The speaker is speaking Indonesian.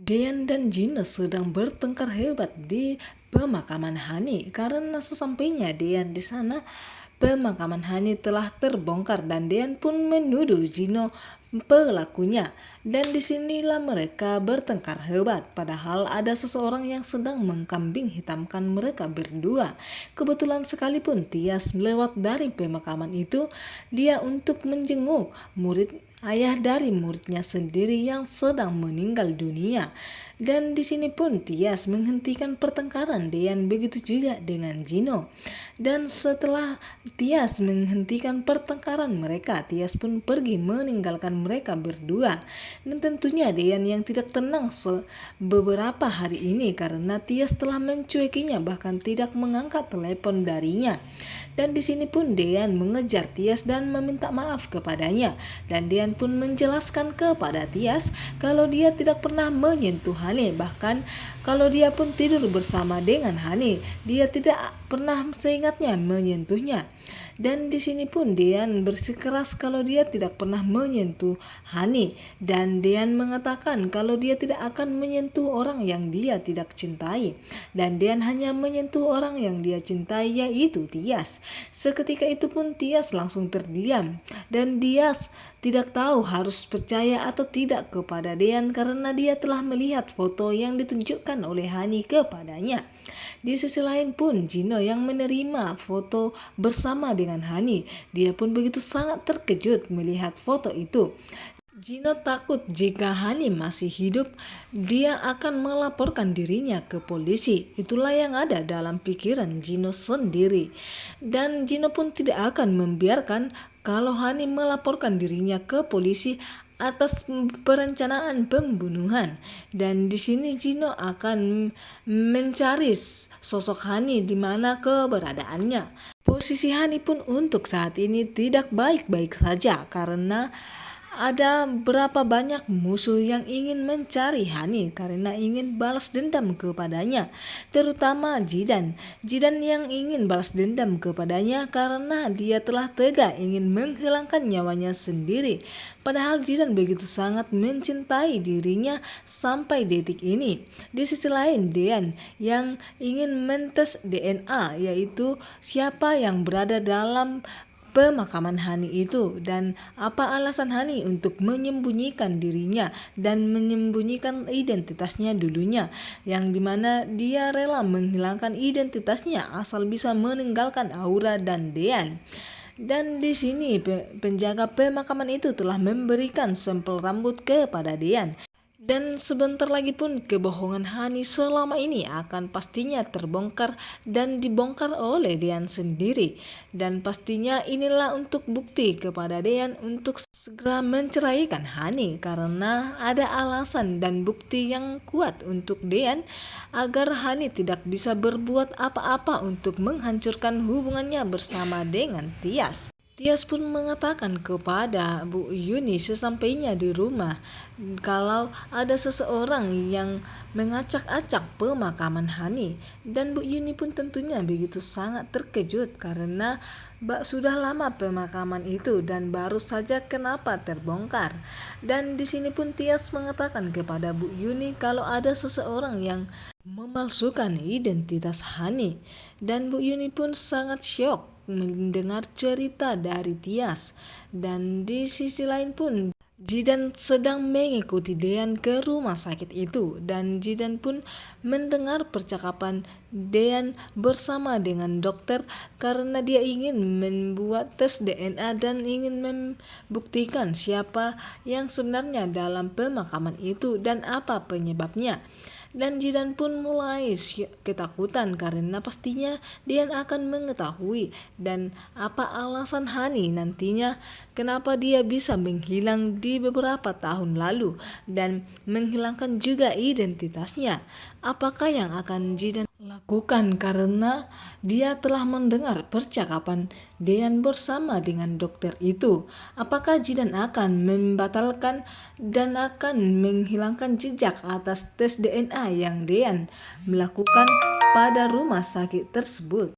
Dean dan Gina sedang bertengkar hebat di pemakaman Hani karena sesampainya Dean di sana, pemakaman Hani telah terbongkar dan Dean pun menuduh Gino pelakunya. Dan disinilah mereka bertengkar hebat, padahal ada seseorang yang sedang mengkambing hitamkan mereka berdua. Kebetulan sekalipun Tias melewat dari pemakaman itu, dia untuk menjenguk ayah dari muridnya sendiri yang sedang meninggal dunia. Dan di sini pun Tias menghentikan pertengkaran Dean, begitu juga dengan Gino. Dan setelah Tias menghentikan pertengkaran mereka, Tias pun pergi meninggalkan mereka berdua. Dan tentunya Dean yang tidak tenang beberapa hari ini karena Tias telah mencuekinya, bahkan tidak mengangkat telepon darinya. Dan di sini pun Dean mengejar Tias dan meminta maaf kepadanya. Dan Dean pun menjelaskan kepada Tias kalau dia tidak pernah menyentuh Hani. Bahkan kalau dia pun tidur bersama dengan Hani, dia tidak pernah seingatnya menyentuhnya. Dan di sini pun Dean bersikeras kalau dia tidak pernah menyentuh Hani, dan Dean mengatakan kalau dia tidak akan menyentuh orang yang dia tidak cintai, dan Dean hanya menyentuh orang yang dia cintai, yaitu Tias. Seketika itu pun Tias langsung terdiam, dan Tias tidak tahu harus percaya atau tidak kepada Dean karena dia telah melihat foto yang ditunjukkan oleh Hani kepadanya. Di sisi lain pun Gino yang menerima foto bersama dengan Hani, dia pun begitu sangat terkejut melihat foto itu. Gino takut jika Hani masih hidup, dia akan melaporkan dirinya ke polisi. Itulah yang ada dalam pikiran Gino sendiri. Dan Gino pun tidak akan membiarkan kalau Hani melaporkan dirinya ke polisi atas perencanaan pembunuhan. Dan di sini Gino akan mencari sosok Hani di mana keberadaannya. Posisi Hani pun untuk saat ini tidak baik-baik saja karena ada berapa banyak musuh yang ingin mencari Hani karena ingin balas dendam kepadanya, terutama Jidan. Jidan yang ingin balas dendam kepadanya karena dia telah tega ingin menghilangkan nyawanya sendiri. Padahal Jidan begitu sangat mencintai dirinya sampai detik ini. Di sisi lain Dean yang ingin mentes DNA, yaitu siapa yang berada dalam pemakaman Hani itu dan apa alasan Hani untuk menyembunyikan dirinya dan menyembunyikan identitasnya dulunya, yang dimana dia rela menghilangkan identitasnya asal bisa meninggalkan Aura dan Dean. Dan di sini penjaga pemakaman itu telah memberikan sampel rambut kepada Dean. Dan sebentar lagi pun kebohongan Hani selama ini akan pastinya terbongkar dan dibongkar oleh Dean sendiri. Dan pastinya inilah untuk bukti kepada Dean untuk segera menceraikan Hani karena ada alasan dan bukti yang kuat untuk Dean agar Hani tidak bisa berbuat apa-apa untuk menghancurkan hubungannya bersama dengan Tias. Tias pun mengatakan kepada Bu Yuni sesampainya di rumah kalau ada seseorang yang mengacak-acak pemakaman Hani, dan Bu Yuni pun tentunya begitu sangat terkejut karena sudah lama pemakaman itu dan baru saja kenapa terbongkar. Dan di sini pun Tias mengatakan kepada Bu Yuni kalau ada seseorang yang memalsukan identitas Hani, dan Bu Yuni pun sangat syok mendengar cerita dari Tias. Dan di sisi lain pun Jidan sedang mengikuti Dean ke rumah sakit itu, dan Jidan pun mendengar percakapan Dean bersama dengan dokter karena dia ingin membuat tes DNA dan ingin membuktikan siapa yang sebenarnya dalam pemakaman itu dan apa penyebabnya. Dan Jidan pun mulai ketakutan karena pastinya Dean akan mengetahui dan apa alasan Hani nantinya kenapa dia bisa menghilang di beberapa tahun lalu dan menghilangkan juga identitasnya. Apakah yang akan Jidan lakukan karena dia telah mendengar percakapan Dean bersama dengan dokter itu? Apakah Jidan akan membatalkan dan akan menghilangkan jejak atas tes DNA yang Dean melakukan pada rumah sakit tersebut?